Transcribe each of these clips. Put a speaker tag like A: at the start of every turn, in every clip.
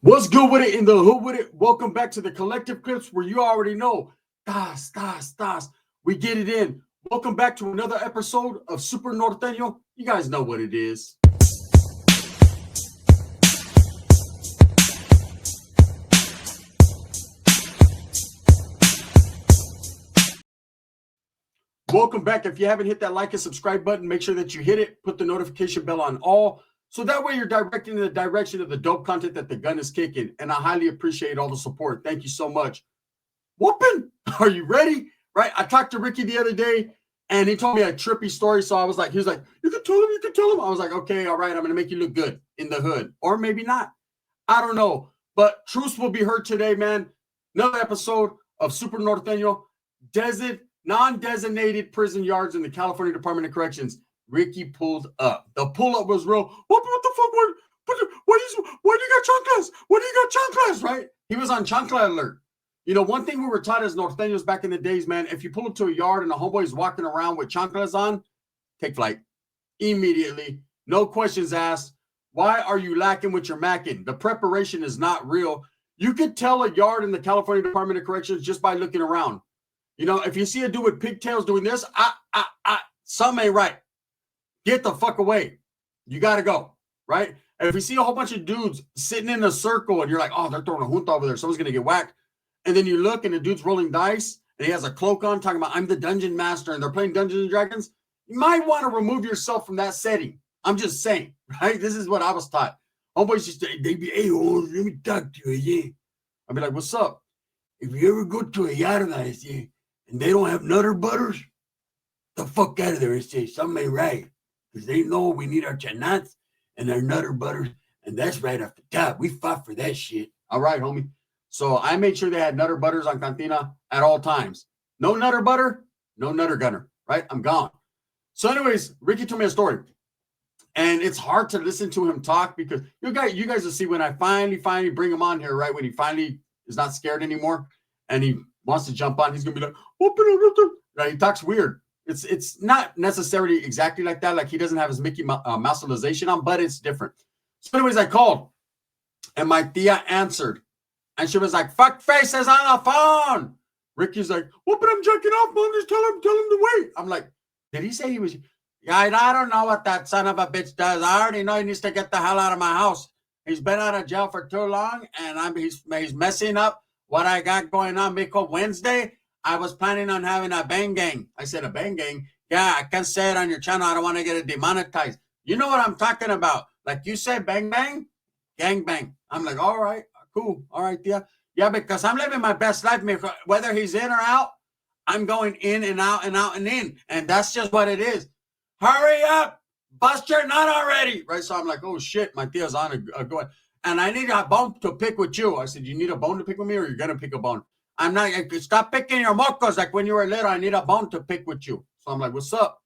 A: What's good with it in the hood with it? Welcome back to the collective clips where you already know. Das. We get it in. Welcome back to another episode of Super Norteno. You guys know what it is. Welcome back. If you haven't hit that like and subscribe button, make sure that you hit it. Put the notification bell on all. So that way you're directing in the direction of the dope content that the gun is kicking. And I highly appreciate all the support. Thank you so much. Whooping. Are you ready? Right. I talked to Ricky the other day and he told me a trippy story. So I was like, he was like, you can tell him. I was like, okay, all right. I'm going to make you look good in the hood or maybe not. I don't know. But truths will be heard today, man. Another episode of Super Norteño, non-designated prison yards in the California Department of Corrections. Ricky pulled up. The pull-up was real. What the fuck? Why do you got chanclas? Why do you got chanclas, right? He was on chancla alert. You know, one thing we were taught as Norteños back in the days, man, if you pull up to a yard and a homeboy's walking around with chanclas on, take flight. Immediately. No questions asked. Why are you lacking with your macking? The preparation is not real. You could tell a yard in the California Department of Corrections just by looking around. You know, if you see a dude with pigtails doing this, something ain't right. Get the fuck away. You got to go, right? And if you see a whole bunch of dudes sitting in a circle and you're like, oh, they're throwing a junta over there, someone's going to get whacked. And then you look and the dude's rolling dice and he has a cloak on talking about, I'm the dungeon master and they're playing Dungeons and Dragons. You might want to remove yourself from that setting. I'm just saying, right? This is what I was taught. Homeboys just, they be, hey, oh, let me talk to you, yeah. I'd be like, what's up? If you ever go to a yarda, yeah, and they don't have nutter butters, the fuck out of there and say something ain't right. Because they know we need our chanats and our nutter butters, and that's right off the top. We fought for that shit. All right, homie. So I made sure they had nutter butters on Cantina at all times. No nutter butter, no nutter gunner, right? I'm gone. So anyways, Ricky told me a story. And it's hard to listen to him talk because you guys will see when I finally bring him on here, right? When he finally is not scared anymore and he wants to jump on, he's going to be like, right? He talks weird. It's not necessarily exactly like that. Like he doesn't have his Mickey Mousealization on, but it's different. So anyways, I called and my tia answered and she was like, fuck faces on the phone. Ricky's like, well, but I'm jacking off, man. Just tell him to wait. I'm like, did he say he was? Yeah, I don't know what that son of a bitch does. I already know he needs to get the hell out of my house. He's been out of jail for too long, and he's messing up what I got going on. Because Wednesday, I was planning on having a bang gang. I said, a bang gang? Yeah, I can't say it on your channel. I don't want to get it demonetized. You know what I'm talking about. Like you said, bang bang, gang bang. I'm like, all right, cool. All right, yeah. Yeah, because I'm living my best life. Whether he's in or out, I'm going in and out and out and in. And that's just what it is. Hurry up, bust your nut already, right? So I'm like, oh shit, my tia's on going, and I need a bone to pick with you. I said, you need a bone to pick with me, or you're gonna pick a bone? I'm not. Stop picking your mocos like when you were little. I need a bone to pick with you. So I'm like, what's up?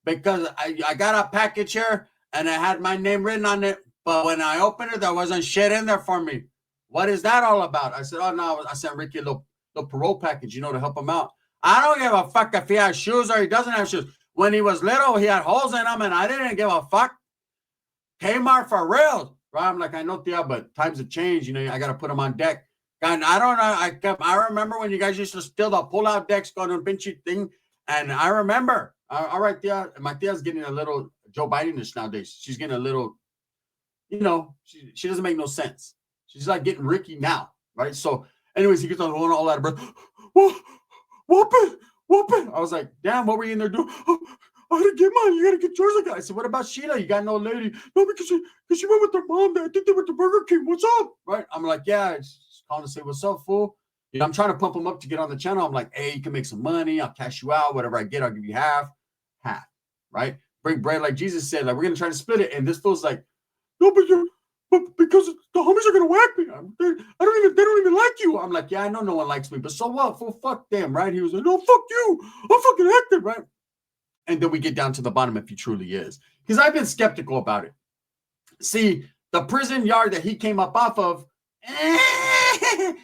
A: Because I got a package here and it had my name written on it, but when I opened it, there wasn't shit in there for me. What is that all about? I said, oh no, I sent Ricky a little parole package, to help him out. I don't give a fuck if he has shoes or he doesn't have shoes. When he was little, he had holes in them, and I didn't give a fuck. Kmart for real, right? I'm like, I know, tia, but times have changed. I got to put them on deck. And I don't know. I remember when you guys used to steal the pull-out decks going to pinchy thing, and I remember. All right, tia. My tia's getting a little Joe Biden-ish nowadays. She's getting a little, she doesn't make no sense. She's like getting Ricky now, right? So, anyways, he gets on all out of breath. Whoop it. I was like, damn, what were you in there doing? Oh, I had to get mine. You got to get yours. I said, what about Sheila? You got no lady? No, because she went with her mom. I think they went to Burger King. What's up? Right? I'm like, yeah, just calling to say, what's up, fool? I'm trying to pump him up to get on the channel. I'm like, hey, you can make some money. I'll cash you out. Whatever I get, I'll give you half, right? Break bread like Jesus said. Like, we're going to try to split it. And this fool's like, no, but because the homies are gonna whack me. They don't even like you. I'm like, yeah, I know no one likes me, but so what? Fuck them, right? He was like, no, fuck you. I'm fucking acting, right? And then we get down to the bottom if he truly is. Because I've been skeptical about it. See, the prison yard that he came up off of, I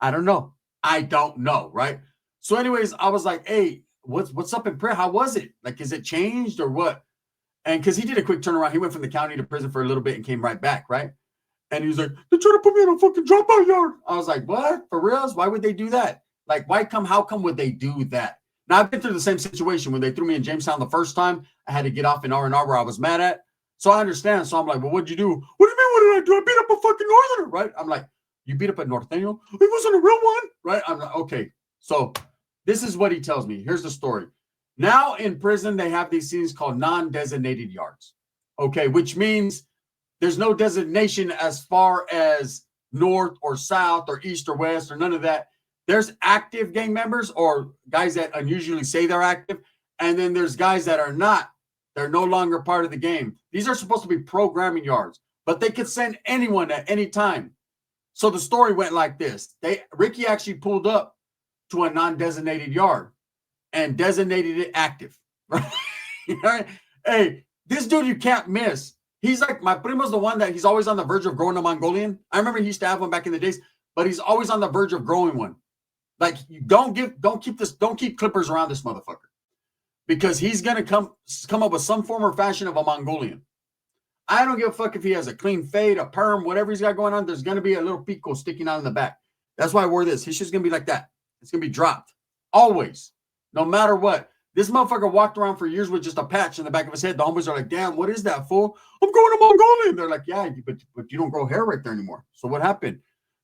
A: don't know. I don't know, right? So anyways, I was like, hey, what's up in prayer? How was it? Like, is it changed or what? And because he did a quick turnaround, he went from the county to prison for a little bit and came right back, right? And he was like, they're trying to put me in a fucking dropout yard. I was like, what? For reals? Why would they do that? Like, how come would they do that? Now, I've been through the same situation when they threw me in Jamestown the first time. I had to get off in R&R where I was mad at. So I understand. So I'm like, well, what'd you do? What do you mean, what did I do? I beat up a fucking Northerner, right? I'm like, you beat up a Norteno? It wasn't a real one, right? I'm like, okay. So this is what he tells me. Here's the story. Now in prison, they have these things called non-designated yards, okay, which means there's no designation as far as north or south or east or west or none of that. There's active gang members or guys that unusually say they're active, and then there's guys that are not. They're no longer part of the game. These are supposed to be programming yards, but they could send anyone at any time. So the story went like this. Ricky actually pulled up to a non-designated yard and designated it active. Right? Hey, this dude you can't miss. He's like, my primo's the one that he's always on the verge of growing a Mongolian. I remember he used to have one back in the days, but he's always on the verge of growing one. Like, you don't keep clippers around this motherfucker. Because he's gonna come up with some form or fashion of a Mongolian. I don't give a fuck if he has a clean fade, a perm, whatever he's got going on. There's gonna be a little pico sticking out in the back. That's why I wore this. His shit's gonna be like that. It's gonna be dropped. Always. No matter what. This motherfucker walked around for years with just a patch in the back of his head. The homies are like, damn, what is that, fool? I'm going to Mongolian. They're like, yeah, but you don't grow hair right there anymore. So what happened?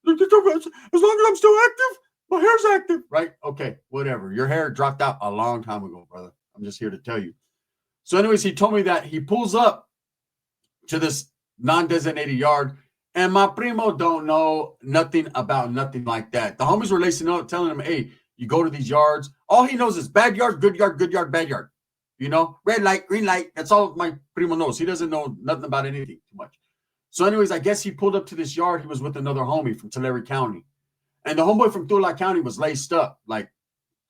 A: As long as I'm still active, my hair's active. Right? Okay, whatever. Your hair dropped out a long time ago, brother. I'm just here to tell you. So anyways, he told me that he pulls up to this non-designated yard, and my primo don't know nothing about nothing like that. The homies were lacing up, telling him, hey, you go to these yards. All he knows is bad yard, good yard, bad yard. You know, red light, green light. That's all my primo knows. He doesn't know nothing about anything too much. So anyways, I guess he pulled up to this yard. He was with another homie from Tulare County. And the homeboy from Tulare County was laced up like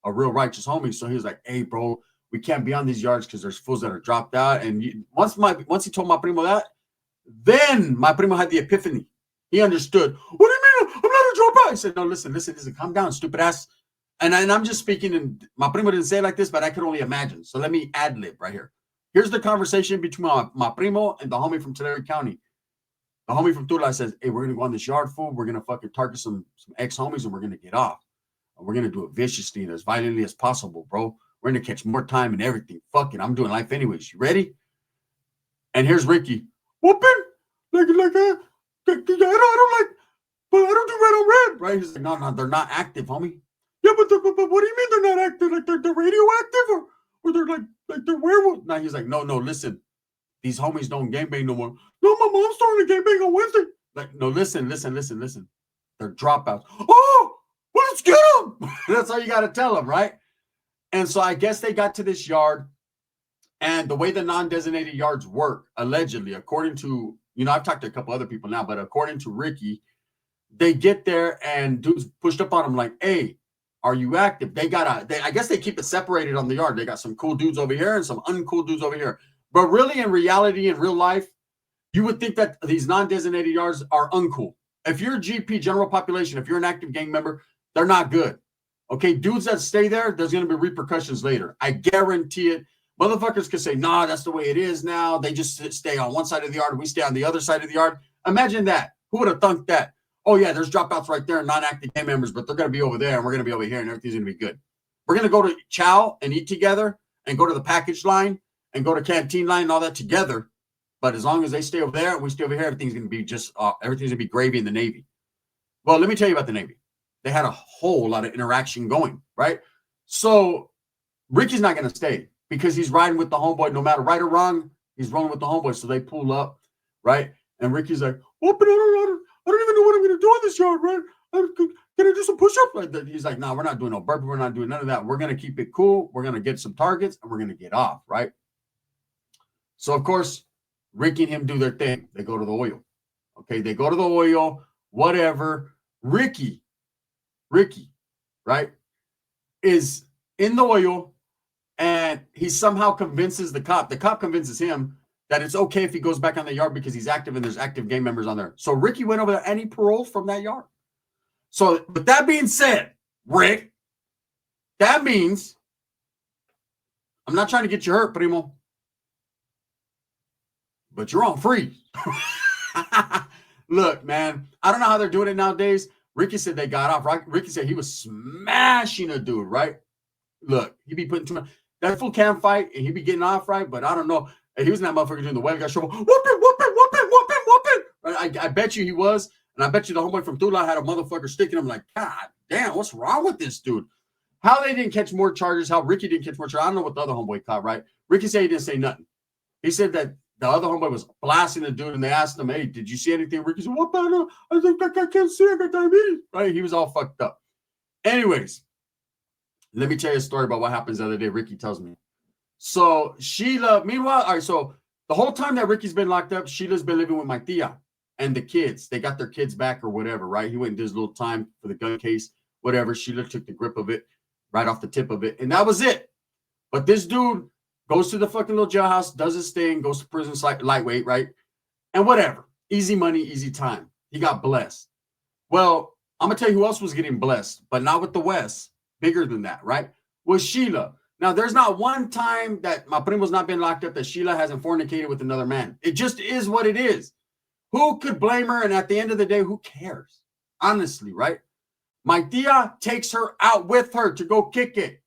A: a real righteous homie. So he was like, hey, bro, we can't be on these yards because there's fools that are dropped out. And once he told my primo that, then my primo had the epiphany. He understood. What do you mean? I'm not a dropout. I said, no, listen, calm down, stupid ass. And I'm just speaking, and my primo didn't say it like this, but I could only imagine. So let me ad-lib right here. Here's the conversation between my primo and the homie from Tulare County. The homie from Tula says, hey, we're going to go on this yard, fool. We're going to fucking target some ex-homies, and we're going to get off. And we're going to do it viciously and as violently as possible, bro. We're going to catch more time and everything. Fuck it. I'm doing life anyways. You ready? And here's Ricky. Whooping? I don't like, but I don't do red on red. Right? He's like, no, they're not active, homie. Yeah, but what do you mean they're not active? Like they're radioactive or they're like they're werewolves? Now he's like, no, listen. These homies don't gangbang no more. No, my mom's starting to gangbang on Wednesday. Like, no, listen. They're dropouts. Oh, well, let's get them. That's all you got to tell them, right? And so I guess they got to this yard, and the way the non-designated yards work, allegedly, according to, I've talked to a couple other people now, but according to Ricky, they get there and dudes pushed up on them like, hey, are you active? I guess they keep it separated on the yard. They got some cool dudes over here and some uncool dudes over here. But really, in reality, in real life, you would think that these non-designated yards are uncool. If you're a GP, general population, if you're an active gang member, they're not good. Okay, dudes that stay there, there's going to be repercussions later. I guarantee it. Motherfuckers could say, nah, that's the way it is now. They just stay on one side of the yard and we stay on the other side of the yard. Imagine that. Who would have thunk that? Oh, yeah, there's dropouts right there, non-active gang members, but they're going to be over there and we're going to be over here and everything's going to be good. We're going to go to chow and eat together and go to the package line and go to canteen line and all that together. But as long as they stay over there and we stay over here, everything's going to be everything's going to be gravy in the Navy. Well, let me tell you about the Navy. They had a whole lot of interaction going, right? So Ricky's not going to stay because he's riding with the homeboy. No matter right or wrong, he's rolling with the homeboy. So they pull up, right? And Ricky's like, oh, but I don't even know what I'm going to do on this yard, right? Can I do some push-ups? Like that? He's like, no, we're not doing no burpee. We're not doing none of that. We're going to keep it cool. We're going to get some targets and we're going to get off, right? So, of course, Ricky and him do their thing. They go to the oil. Okay, they go to the oil, whatever. Ricky, right, is in the oil, and he somehow convinces the cop. The cop convinces him that it's okay if he goes back on the yard because he's active and there's active gang members on there. So Ricky went over there and he paroled from that yard. So, with that being said, Rick, that means I'm not trying to get you hurt, primo, but you're on free. Look, man, I don't know how they're doing it nowadays. Ricky said they got off, right? Ricky said he was smashing a dude, right? Look, he be putting too much. That fool can fight and he be getting off, right? But I don't know. He was in that motherfucker doing the Huelga show. Whoop it, whoop it, whoop it, whoop it, whoop it. Right? I bet you he was. And I bet you the homeboy from Tula had a motherfucker sticking him like, God damn, what's wrong with this dude? How they didn't catch more charges, how Ricky didn't catch more charges. I don't know what the other homeboy caught, right? Ricky said he didn't say nothing. He said that the other homeboy was blasting the dude and they asked him, hey, did you see anything? Ricky said, what the hell? I think I can't see. I got diabetes. Right? He was all fucked up. Anyways, let me tell you a story about what happens the other day. Ricky tells me. So Sheila, meanwhile, all right, so the whole time that Ricky's been locked up, Sheila's been living with my tia and the kids. They got their kids back or whatever, right? He went and did his little time for the gun case, whatever. Sheila took the grip of it, right off the tip of it, and that was it. But this dude goes to the fucking little jailhouse, does his thing, goes to prison lightweight, right? And whatever. Easy money, easy time. He got blessed. Well, I'm going to tell you who else was getting blessed, but not with the West. Bigger than that, right? Was Sheila. Now, there's not one time that my primo's not been locked up that Sheila hasn't fornicated with another man. It just is what it is. Who could blame her? And at the end of the day, who cares? Honestly, right? My tia takes her out with her to go kick it.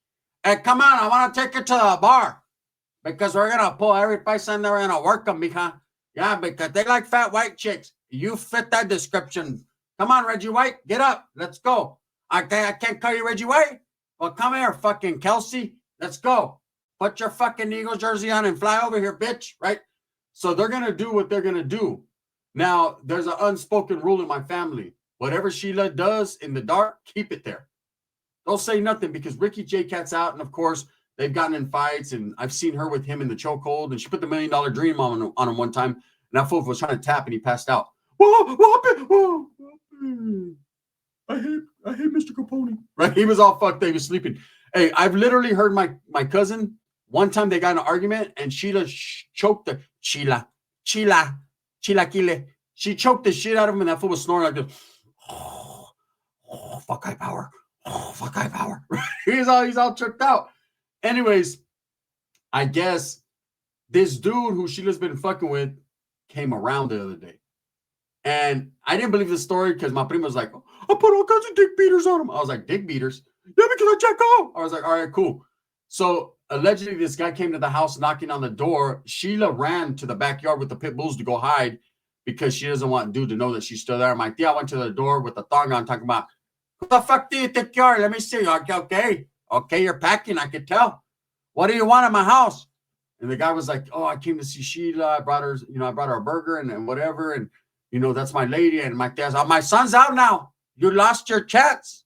A: Hey, come on, I want to take her to the bar because we're going to pull every person there and work them, mija. Yeah, because they like fat white chicks. You fit that description. Come on, Reggie White, get up. Let's go. I can't call you Reggie White. Well, come here, fucking Kelsey. Let's go. Put your fucking Eagles jersey on and fly over here, bitch. Right? So they're going to do what they're going to do. Now, there's an unspoken rule in my family. Whatever Sheila does in the dark, keep it there. Don't say nothing because Ricky J. Cat's out. And of course, they've gotten in fights. And I've seen her with him in the chokehold. And she put the $1 Million Dream on him one time. And that fool was trying to tap and he passed out. Whoa. I hate Mr. Capone. Right? He was all fucked. He was sleeping. Hey, I've literally heard my cousin, one time they got in an argument and Sheila choked the Sheila Kile. She choked the shit out of him and that fool was snoring like this. Oh, fuck high power. Oh, fuck high power. he's all tripped out. Anyways, I guess this dude who Sheila's been fucking with came around the other day. And I didn't believe the story because my prima was like, I put all kinds of dick beaters on him. I was like, dick beaters? Yeah, because I check out. I was like, all right, cool. So allegedly this guy came to the house knocking on the door. Sheila ran to the backyard with the pit bulls to go hide because she doesn't want dude to know that she's still there. My tia went to the door with the thong on talking about, who the fuck do you think you are? Let me see. Okay, you're packing. I could tell. What do you want at my house? And the guy was like, oh, I came to see Sheila. I brought her a burger and whatever. And, that's my lady. And my tia's, my son's out now. You lost your chance.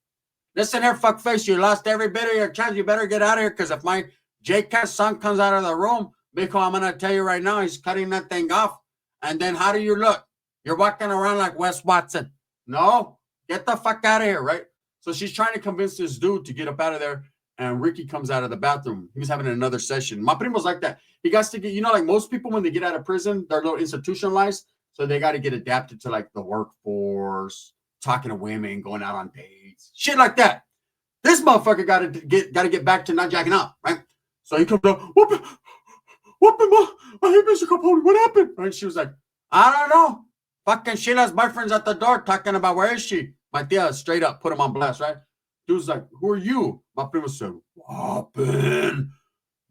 A: Listen here, fuckface. You lost every bit of your chance. You better get out of here because if my J-Cat's son comes out of the room, Mijo, I'm going to tell you right now, he's cutting that thing off. And then how do you look? You're walking around like Wes Watson. No, get the fuck out of here, right? So she's trying to convince this dude to get up out of there. And Ricky comes out of the bathroom. He was having another session. My primo's like that. He got to get, like most people when they get out of prison, they're a little institutionalized. So they got to get adapted to like the workforce, talking to women, going out on dates, shit like that. This motherfucker got to get back to not jacking up, right? So he comes up, whoop him, I hate Mr. Capone. What happened? Right? She was like, I don't know. Fucking Sheila's boyfriend's at the door talking about where is she? My tia straight up put him on blast, right? Dude's like, who are you? My primo said, Whoppin'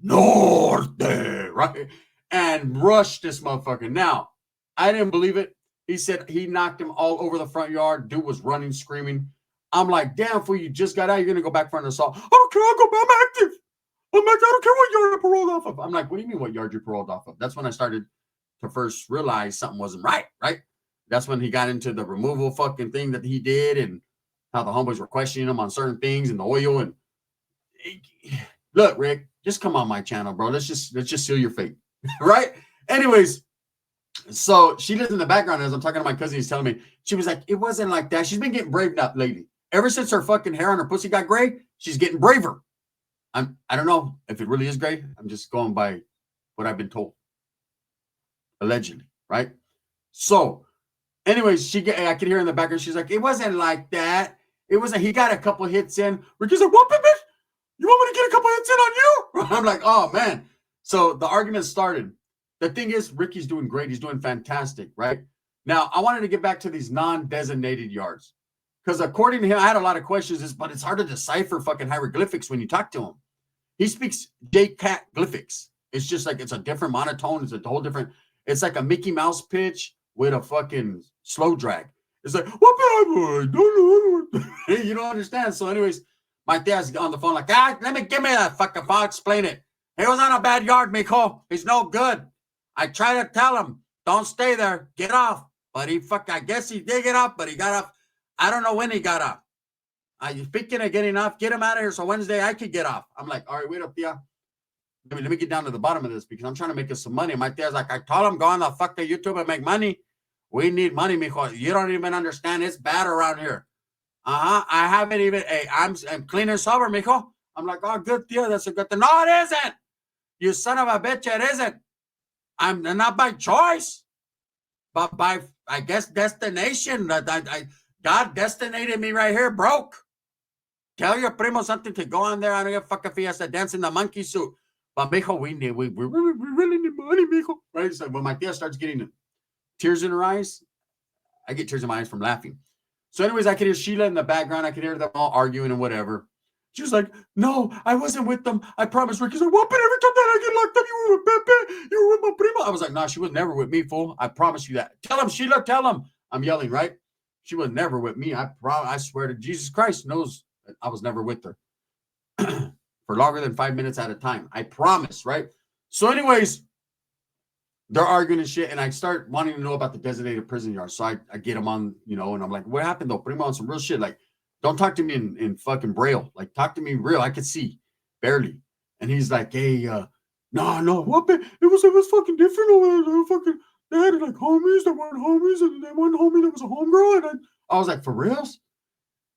A: Norte, right? And rushed this motherfucker. Now, I didn't believe it. He said he knocked him all over the front yard. Dude was running, screaming. I'm like, damn, fool, you just got out. You're going to go back for an assault. I don't care. I'm active. I don't care what yard I paroled off of. I'm like, what do you mean what yard you paroled off of? That's when I started to first realize something wasn't right? That's when he got into the removal fucking thing that he did and how the homeboys were questioning him on certain things and the oil. And look, Rick, just come on my channel, bro. Let's just seal your fate, right? Anyways, so she lives in the background as I'm talking to my cousin. He's telling me, she was like, it wasn't like that. She's been getting brave now lately. Ever since her fucking hair on her pussy got gray, she's getting braver. I don't know if it really is gray. I'm just going by what I've been told. Allegedly, right? So, anyways, I could hear in the background, she's like, it wasn't like that. It wasn't, he got a couple hits in. Ricky's like, what, bitch? You want me to get a couple hits in on you? I'm like, oh, man. So the argument started. The thing is, Ricky's doing great. He's doing fantastic, right? Now, I wanted to get back to these non-designated yards. Because according to him, I had a lot of questions, but it's hard to decipher fucking hieroglyphics when you talk to him. He speaks J-Cat glyphics. It's just like, it's a different monotone. It's a whole different, it's like a Mickey Mouse pitch with a fucking slow drag. It's like, you don't understand. So anyways, my dad's on the phone like, give me that fucking phone, explain it. He was on a bad yard, mijo. He's no good. I try to tell him, don't stay there, get off. But I guess he did get off, but he got off. I don't know when he got off. Speaking of getting off, get him out of here so Wednesday I could get off. I'm like, all right, wait up, tia. Let me get down to the bottom of this because I'm trying to make us some money. My tia's like, I told him, go on the fuck to YouTube and make money. We need money, mijo. You don't even understand. It's bad around here. I haven't even, hey, I'm clean and sober, mijo. I'm like, oh, good, tia. That's a good thing. No, it isn't. You son of a bitch, it isn't. I'm not by choice, but by, I guess, destination. God destinated me right here broke. Tell your primo something to go on there. I don't give a fuck if he has to dance in the monkey suit. But mijo, we really need money, mijo. Right? So when my tia starts getting tears in her eyes, I get tears in my eyes from laughing. So anyways, I could hear Sheila in the background. I could hear them all arguing and whatever. She was like, no, I wasn't with them. I promise. Ricky's like, what? But every time that I get locked up, you were with Pepe. You were with my primo. I was like, nah, she was never with me, fool. I promise you that. Tell him, Sheila, tell him. I'm yelling, right? She was never with me. I swear to Jesus Christ knows I was never with her for longer than 5 minutes at a time. I promise, right? So anyways, they're arguing and shit, and I start wanting to know about the designated prison yard. So I get them on, and I'm like, what happened though? Primo, on some real shit. Like, don't talk to me in fucking braille. Like, talk to me real. I could see barely. And he's like, hey, no, what? It was fucking different over there. Fucking, they had like homies that weren't homies, and then one homie that was a homegirl. And I was like, for reals?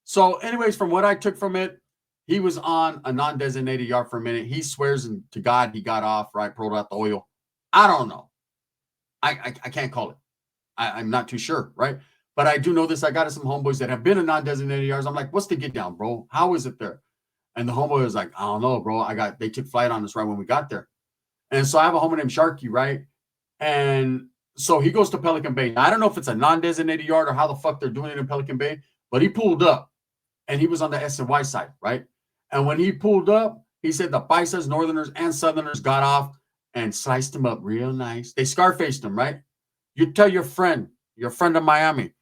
A: So, anyways, from what I took from it, he was on a non-designated yard for a minute. He swears to God he got off, right? Pulled out the oil. I don't know. I can't call it. I'm not too sure, right? But I do know this. I got some homeboys that have been in non-designated yards. I'm like, what's the get down, bro? How is it there? And the homeboy was like, I don't know, bro. They took flight on us right when we got there. And so I have a homie named Sharky, right? And so he goes to Pelican Bay. Now, I don't know if it's a non-designated yard or how the fuck they're doing it in Pelican Bay, but he pulled up and he was on the S and Y side, right? And when he pulled up, he said the Paisas, Northerners, and Southerners got off and sliced him up real nice. They scarfaced him, right? You tell your friend in Miami,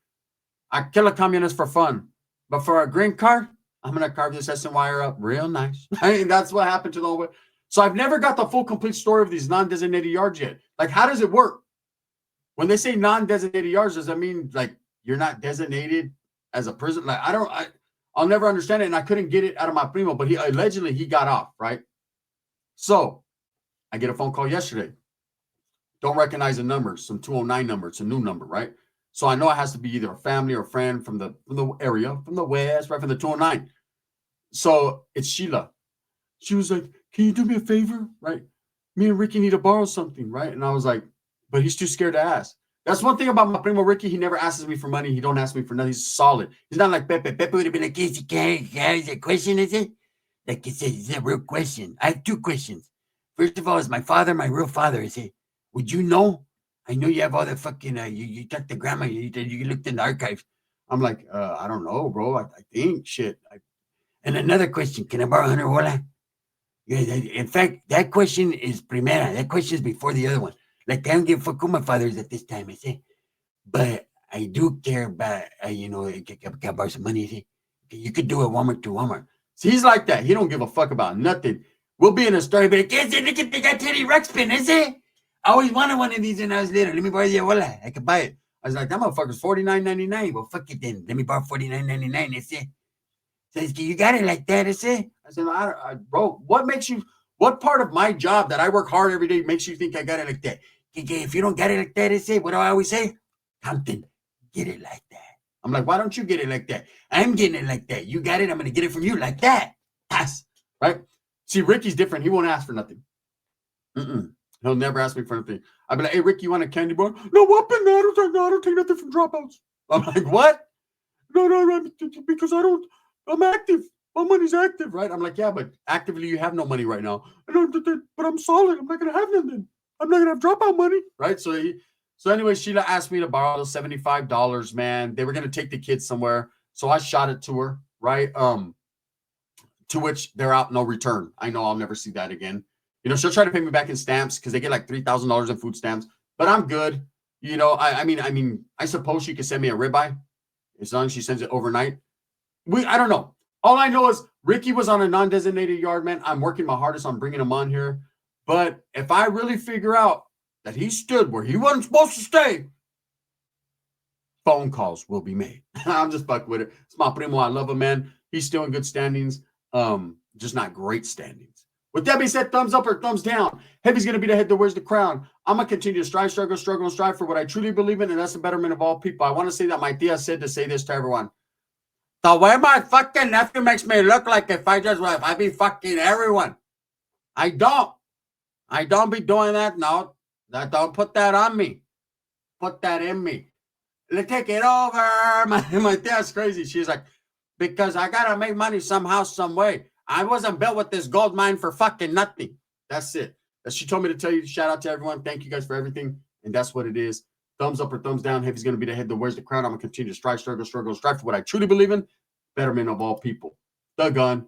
A: I kill a communist for fun, but for a green card, I'm going to carve this S&Yer up real nice. That's what happened to the whole way. So I've never got the full complete story of these non-designated yards yet. Like, how does it work? When they say non-designated yards, does that mean like you're not designated as a prison? Like, I'll never understand it, and I couldn't get it out of my primo, but he allegedly got off, right? So I get a phone call yesterday. Don't recognize the number, some 209 number. It's a new number, right? So I know it has to be either a family or a friend from the area, from the West, right, from the 209. So it's Sheila. She was like, can you do me a favor, right? Me and Ricky need to borrow something, right? And I was like, but he's too scared to ask. That's one thing about my primo Ricky. He never asks me for money. He don't ask me for nothing. He's solid. He's not like Pepe. Pepe would have been like, is it a question, is it? Like I said, it's a real question. I have two questions. First of all, is my father my real father? Is it? Would you know? I know you have all the fucking, you talked to grandma, you looked in the archives. I'm like, I don't know, bro. I think shit. And another question, can I borrow 100 bola? Yeah, in fact, that question is primera. That question is before the other one. Like, I don't give a fuck who my father is at this time, I say. But I do care about, can I borrow some money, I say. You could do it Walmart to Walmart. So he's like that. He don't give a fuck about nothing. We'll be in a story, but look at they got Teddy Ruxpin, is it? I always wanted one of these when I was little. Let me borrow the abuela. I could buy it. I was like, that motherfucker's $49.99. Well, fuck it then. Let me borrow $49.99. That's it. Says, you got it like that, that's it. I said, bro, what part of my job that I work hard every day makes you think I got it like that? If you don't get it like that, that's it. What do I always say? Compton, get it like that. I'm like, why don't you get it like that? I'm getting it like that. You got it. I'm going to get it from you like that. Yes. Right? See, Ricky's different. He won't ask for nothing. He'll never ask me for anything. I'll be like, hey, Ricky, you want a candy bar? No, what? No, I don't take nothing from dropouts. I'm like, what? No, because I'm active. My money's active, right? I'm like, yeah, but actively you have no money right now. But I'm solid. I'm not going to have nothing. I'm not going to have dropout money, right? So So anyway, Sheila asked me to borrow those $75, man. They were going to take the kids somewhere. So I shot it to her, right? To which they're out, no return. I know I'll never see that again. You know, she'll try to pay me back in stamps because they get like $3,000 in food stamps, but I'm good. You know, I mean, I suppose she could send me a ribeye as long as she sends it overnight. I don't know. All I know is Ricky was on a non-designated yard, man. I'm working my hardest on bringing him on here. But if I really figure out that he stood where he wasn't supposed to stay, phone calls will be made. I'm just fucking with it. It's my primo. I love him, man. He's still in good standings. Just not great standings. With that being said, thumbs up or thumbs down. Heavy's going to be the head that wears the crown. I'm going to continue to strive, struggle, and strive for what I truly believe in, and that's the betterment of all people. I want to say that my tia said to say this to everyone. The way my fucking nephew makes me look like if I be fucking everyone. I don't be doing that. No, don't put that on me. Put that in me. Let's take it over. My tia's crazy. She's like, because I got to make money somehow, some way. I wasn't built with this gold mine for fucking nothing. That's it. She told me to tell you, shout out to everyone. Thank you guys for everything. And that's what it is. Thumbs up or thumbs down. Heavy's going to be the head that wears the crown. I'm going to continue to strive, struggle, and strive for what I truly believe in. Betterment of all people. The gun.